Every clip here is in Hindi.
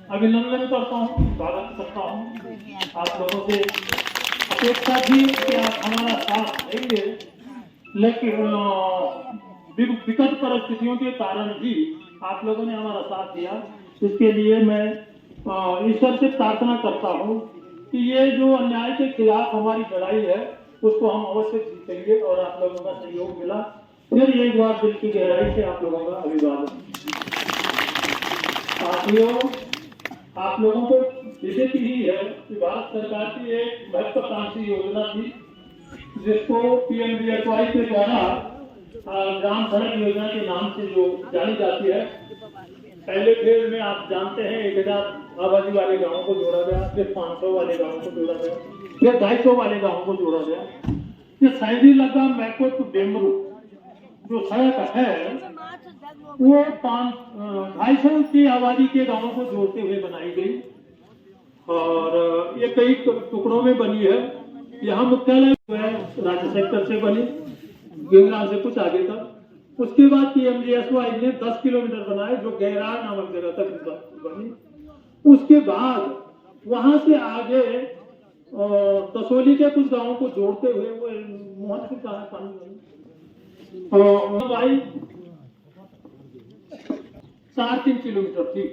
अभिनंदन करता हूँ, स्वागत करता हूँ। आप लोगों से अपेक्षा थी कि आप हमारा साथ देंगे, लेकिन विकट परिस्थितियों के कारण भी आप लोगों ने हमारा साथ दिया। इसके लिए मैं ईश्वर से प्रार्थना करता हूँ कि ये जो अन्याय के खिलाफ हमारी लड़ाई है उसको हम अवश्य जीतेंगे और आप लोगों का सहयोग मिला। फिर एक बार दिल की गहराई से आप लोगों का अभिवादन। साथियों, आप लोगों को विदित ही है कि भारत सरकार की एक महत्वाकांक्षी योजना थी जिसको पीएमजीएसवाई के द्वारा ग्राम सड़क योजना के नाम से जो जानी जाती है। पहले फेज में आप जानते हैं 1000 आबादी वाले गांवों को जोड़ा गया, फिर 500 वाले गांवों को जोड़ा गया, फिर 250 वाले गांवों को जोड़ा गया। ये सैदी लगा मैको टू बेमरू जो सड़क है वो 250 की आबादी के गांवों को जोड़ते हुए बनाई गई और ये कई टुकड़ों में बनी है। यहाँ मुख्यालय राज्य सेक्टर से बनी गेंगराम से कुछ आगे तक। उसके बाद पीएमजीएसवाई ने 10 किलोमीटर बनाए जो गैरार नामक जगह तक बनी। उसके बाद वहां से आगे दसोली के कुछ गांवों को जोड़ते हुए वो मोहनपुर का पानी 4-3 किलोमीटर थी।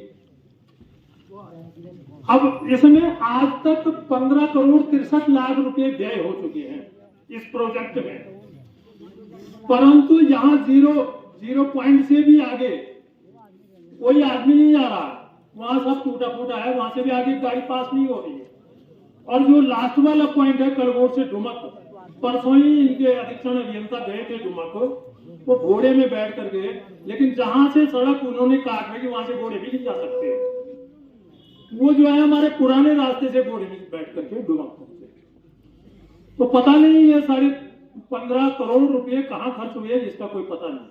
अब इसमें आज तक 15 करोड़ 63 लाख रुपए व्यय हो चुके हैं इस प्रोजेक्ट में, परंतु यहाँ जीरो पॉइंट से भी आगे कोई आदमी नहीं जा रहा, वहां सब टूटा फूटा है, वहां से भी आगे गाड़ी पास नहीं हो रही है। और जो लास्ट वाला पॉइंट है कलगोट से डुमक, परसों ही इनके अधीक्षण अभियंता गए थे डुमक, वो घोड़े में बैठ कर गए, लेकिन जहां से सड़क उन्होंने काट रही वहां से घोड़े भी नहीं जा सकते। वो जो है हमारे पुराने रास्ते से घोड़े में बैठ करके डुमक पहुंचे। तो पता नहीं ये 15.5 करोड़ रुपए कहाँ खर्च हुए इसका कोई पता नहीं।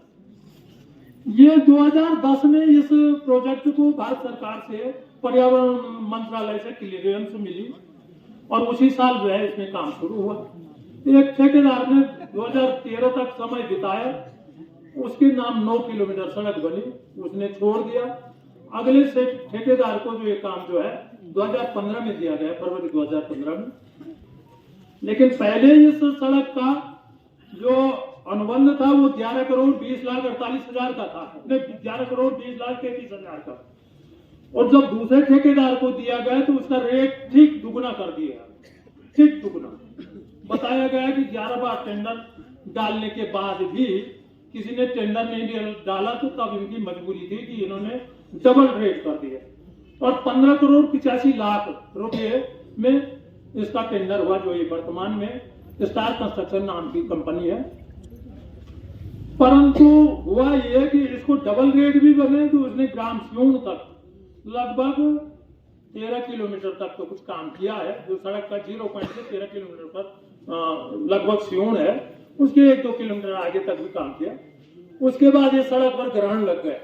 ये 2010 में इस प्रोजेक्ट को भारत सरकार से पर्यावरण मंत्रालय से क्लियरेंस मिली और उसी साल जो है इसमें काम शुरू हुआ। एक ठेकेदार ने 2013 तक समय बिताया, उसके नाम 9 किलोमीटर सड़क बनी, उसने छोड़ दिया। अगले से ठेकेदार को जो ये काम जो है 2015 में दिया गया, फरवरी 2015 में। लेकिन पहले इस सड़क का जो अनुबंध था वो 11 करोड़ 20 लाख 48 हजार का था, 11 करोड़ 20 लाख 33 हजार का। और जब दूसरे ठेकेदार को दिया गया तो उसका रेट ठीक दुगुना कर दिया, ठीक दुगुना। बताया गया कि 11 बार टेंडर डालने के बाद भी किसी ने टेंडर नहीं डाला, तो तब इनकी मजबूरी थी कि इन्होंने डबल रेट कर दिया और 15 करोड़ 85 लाख रुपए में इसका टेंडर हुआ, जो ये वर्तमान में स्टार कंस्ट्रक्शन नाम की कंपनी है। परंतु हुआ यह कि इसको डबल रेट भी बने तो उसने ग्राम स्यूण तक लगभग 13 किलोमीटर तक तो कुछ काम किया है। जो सड़क का 0 पॉइंट से 13 किलोमीटर पर लगभग स्यूण है, उसके 1-2 किलोमीटर आगे तक भी काम किया। उसके बाद ये सड़क पर ग्रहण लग गए।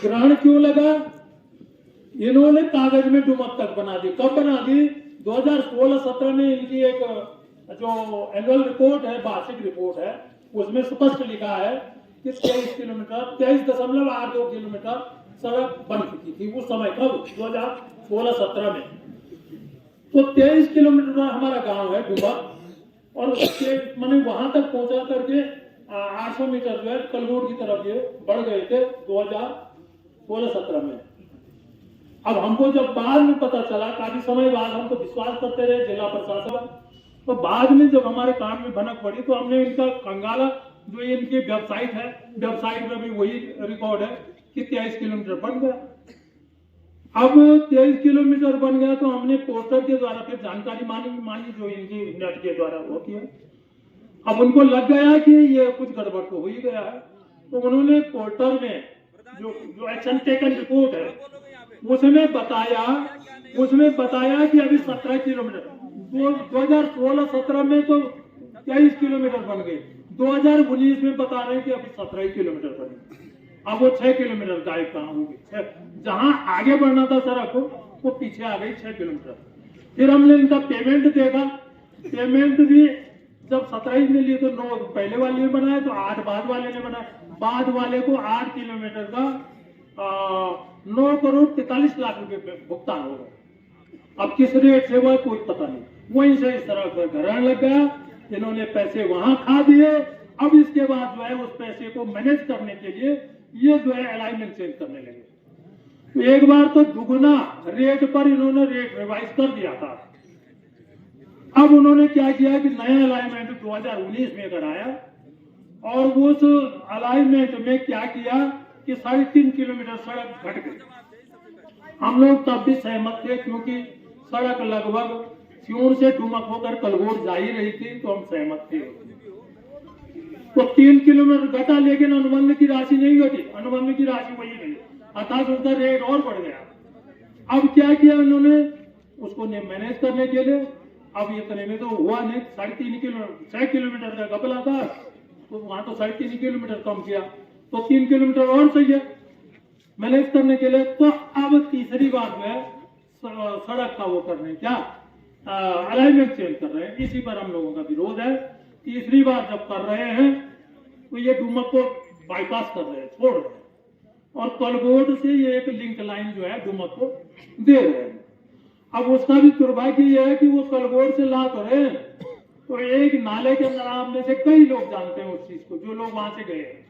ग्रहण क्यों लगा? इन्होंने कागज में डुमक तक बना दी। कब बना दी? 2016-17 में इनकी एक जो एनुअल रिपोर्ट है, वार्षिक रिपोर्ट है, उसमें स्पष्ट लिखा है कि 23.82 किलोमीटर सड़क बन चुकी थी उस समय। कब? 2016-17 में। तो 23 किलोमीटर हमारा गांव है डुमक, और उसके मैंने वहां तक पहुंचा करके 800 मीटर जो है कलगोट की तरफ ये बढ़ गए थे 2016-17 में। अब हमको जब बाद में पता चला, काफी समय बाद हम तो विश्वास करते रहे जिला प्रशासन, तो बाद में जब हमारे काम में भनक पड़ी तो हमने इनका खंगाला, जो इनकी वेबसाइट है, वेबसाइट में भी वही रिकॉर्ड है कि 23 किलोमीटर बन गया। अब 23 किलोमीटर बन गया तो हमने पोस्टर के द्वारा फिर जानकारी मांगी जो इनकी नेट के द्वारा होती है। अब उनको लग गया कि ये कुछ गड़बड़ तो हो ही गया है, तो उन्होंने पोर्टल में जो एक्शन टेकन रिपोर्ट है उसमें बताया कि अभी 17 किलोमीटर 2016-17 में तो 23 किलोमीटर बन गए, 2019 में बता रहे हैं कि अभी 17 किलोमीटर बने। अब वो 6 किलोमीटर गायब कहाँ होगी? जहां आगे बढ़ना था सड़क वो पीछे आ गई 6 किलोमीटर। फिर हमने इनका पेमेंट देखा, पेमेंट भी जब 17 में लिए तो 9 पहले वाले ने बनाया, तो 8 बाद वाले ने बनाया। बाद वाले को 8 किलोमीटर का 9,43,00,000 रुपए भुगतान हो गए। अब किस रेट से हुआ कोई पता नहीं, वहीं से इस तरह का ग्रहण लग गया, इन्होंने पैसे वहां खा दिए। अब इसके बाद जो है उस पैसे को मैनेज करने के लिए ये जो है अलाइनमेंट चेंज करने लगे। तो एक बार तो दुगुना रेट पर इन्होंने रेट रिवाइज कर दिया था। अब उन्होंने क्या किया कि नया अलाइनमेंट 2019 में कराया, और उस अलाइनमेंट में क्या किया कि 3.5 किलोमीटर सड़क घट गई। हम लोग तब भी सहमत थे, क्योंकि सड़क लगभग सियूर से डुमक होकर कलगोट जा ही रही थी, तो हम सहमत थे। तो 3 किलोमीटर घटा, लेकिन अनुबंध की राशि नहीं घटी, अनुबंध की राशि वही नहीं, अर्थात उसका रेट और बढ़ गया। अब क्या किया उन्होंने, उसको मैनेज करने के लिए, अब इतने में तो हुआ नहीं, 3.5 किलोमीटर 6 किलोमीटर का घपला था, तो वहां तो 3.5 किलोमीटर कम किया, तो 3 किलोमीटर और सही है मैनेज करने के लिए। तो अब तीसरी बात में सड़क का वो कर रहे हैं, क्या अलाइनमेंट चेंज कर रहे हैं, इसी पर हम लोगों का विरोध है। तीसरी बार जब कर रहे हैं तो ये डुमक को बाईपास कर रहे हैं, छोड़ रहे हैं, और कलगोट से ये एक लिंक लाइन जो है डुमक को दे रहे हैं। अब उसका भी दुर्भाग्य यह है कि वो कलगोट से ला कर रहे हैं, तो एक नाले के नाम में से कई लोग जानते हैं उस चीज को, जो लोग वहां से गए हैं।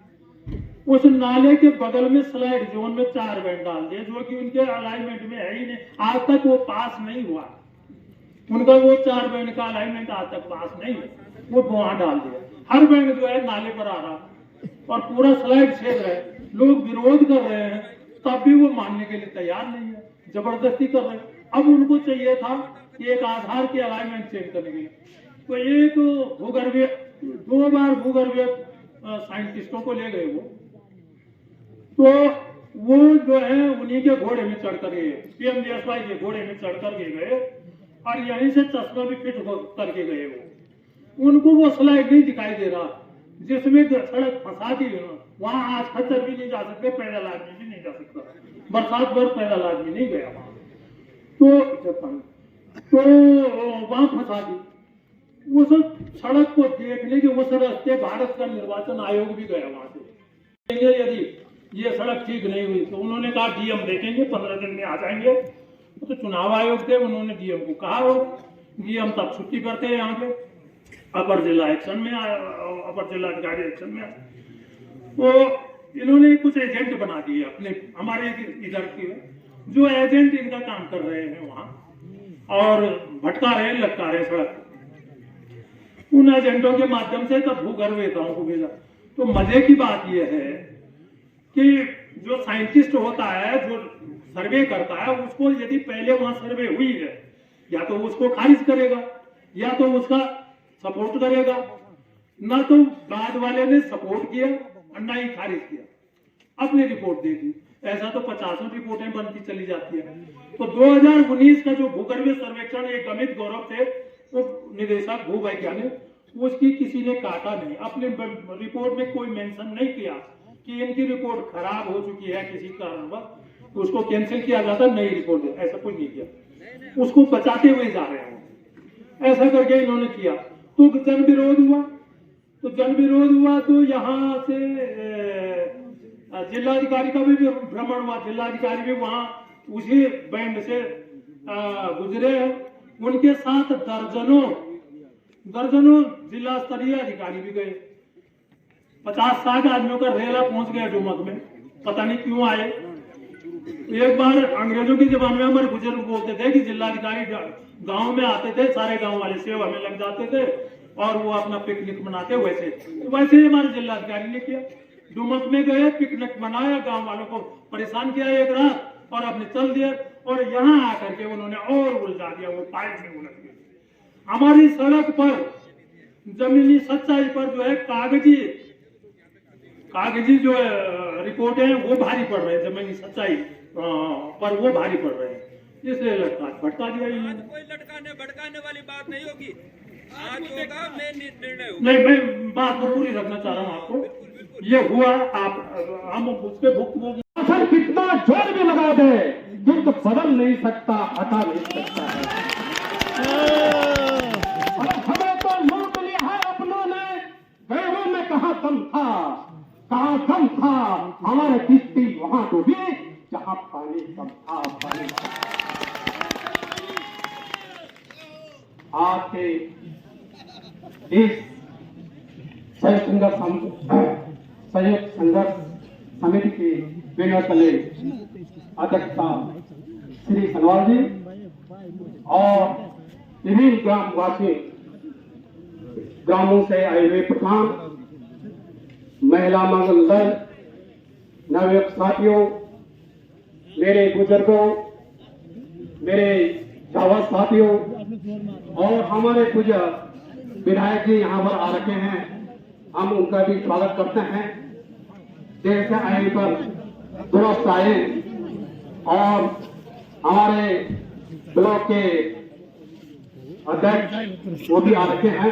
उस नाले के बगल में स्लाइड जोन में 4 बैंड डाल दिए, जो कि उनके अलाइनमेंट में है ही नहीं, आज तक वो पास नहीं हुआ, उनका वो 4 बैंड का अलाइनमेंट आज तक पास नहीं है, वो वहां डाल दिया। हर बैंड जो है नाले पर आ रहा, और पूरा स्लाइड छेद रहे, लोग विरोध कर रहे हैं, तब भी वो मानने के लिए तैयार नहीं है, जबरदस्ती कर रहे हैं। अब उनको चाहिए था कि एक आधार के अलाइनमेंट चेंज करने के लिए, तो एक भूगर्भीय 2 बार भूगर्भीय साइंटिस्टों को ले गए वो, तो वो जो है उन्हीं के घोड़े में चढ़कर गए, पीएमजीएसवाई के घोड़े में चढ़कर के गए, और यहीं से चश्मा भी फिट करके गए। वो उनको वो स्लाइड नहीं दिखाई दे रहा जिसमें सड़क फंसा दी, वहां आज खच्चर भी नहीं जा सकते, पैदल आदमी भी नहीं जा सकता, बरसात भर पैदल आदमी नहीं गया वहां, तो वहां फंसा दी। उस सड़क को देखने के उस रास्ते भारत का निर्वाचन आयोग भी गया वहां से, यदि ये सड़क ठीक नहीं हुई तो उन्होंने कहा डीएम देखेंगे, 15 दिन में आ जाएंगे। तो चुनाव आयोग थे, उन्होंने डीएम को कहा, हो डीएम तब छुट्टी करते हैं यहाँ पे, अपर जिला एक्शन में आया, अपर जिला अधिकारी एक्शन में आया, तो इन्होंने कुछ एजेंट बना दिए अपने, हमारे इधर के जो एजेंट इनका काम कर रहे हैं वहां, और भटका रहे हैं, लटका रहे हैं सड़क, उन एजेंटों के माध्यम से तब भूगर्भवेताओं को भेजा। तो मजे की बात यह है कि जो साइंटिस्ट होता है, जो सर्वे करता है, उसको यदि पहले वहां सर्वे हुई है, या तो उसको खारिज करेगा, या तो उसका सपोर्ट करेगा, ना तो बाद वाले ने सपोर्ट किया और ना ही खारिज किया, अपनी रिपोर्ट दे दी। ऐसा तो 50 रिपोर्टें बनती चली जाती है। तो 2019 का जो भूगर्भीय सर्वेक्षण, एक अमित गौरव थे वो निदेशक भूवैज्ञानिक, उसकी किसी ने काटा नहीं, अपने रिपोर्ट में कोई मेंशन नहीं किया कि इनकी रिपोर्ट खराब हो चुकी है किसी कारणवश, तो उसको कैंसिल किया जाता, नई रिपोर्ट दे, ऐसा कुछ नहीं किया, उसको बचाते हुए जा रहे हैं, ऐसा करके इन्होंने किया। तो जन विरोध हुआ, तो यहाँ से जिलाधिकारी का भी भ्रमण हुआ, जिलाधिकारी भी वहां उसी बैंड से गुजरे हैं, उनके साथ दर्जनों जिला स्तरीय अधिकारी भी गए, 50-60 आदमियों का रेला पहुंच गया डुमक में, पता नहीं क्यों आए। एक बार अंग्रेजों के जमाने में हमारे बुजुर्ग बोलते थे कि जिलाधिकारी गांव में आते थे, सारे गांव वाले सेवा में लग जाते थे और वो अपना पिकनिक मनाते, वैसे ही हमारे जिलाधिकारी ने किया, डुमक में गए, पिकनिक मनाया, गांव वालों को परेशान किया एक रात, और अपने चल दिए, और यहाँ आकर के उन्होंने और उलझा दिया, वो पाइप में उलझ गए। हमारी सड़क पर जमीनी सच्चाई पर जो है कागजी जो रिपोर्ट है वो भारी पड़ रहे हैं, जमीनी सच्चाई पर वो भारी पड़ रहे हैं, इसलिए भटका दिया। कोई लटकाने भटकाने वाली बात नहीं होगी, आज होगा निर्णय होगा। नहीं, मैं बात को पूरी रखना चाह रहा हूँ आपको, ये हुआ, आप हम उसके भुक्त कितना जोर भी लगा दे, युद्ध बदल नहीं सकता, हटा नहीं सकता है। हमें तो लूट लिया है अपनों ने, गैरों में कहाँ दम था, हमारे किस्ती वहां डूबी, जहां पानी कम था, पानी कम। आज के इस संयुक्त संघर्ष समिति की विनोतले अध्यक्षता श्री सनवाल जी और विभिन्न ग्रामवासी, ग्रामों से आए हुए प्रधान, महिला मंगल दल, नवयुवक साथियों, मेरे बुजुर्गों, मेरे छात्र साथियों और हमारे कुछ विधायक जी यहाँ पर आ रखे हैं, हम उनका भी स्वागत करते हैं। देर से आने पर दुरुस्त आए और हमारे ब्लॉक के अध्यक्ष वो भी आ रखे हैं।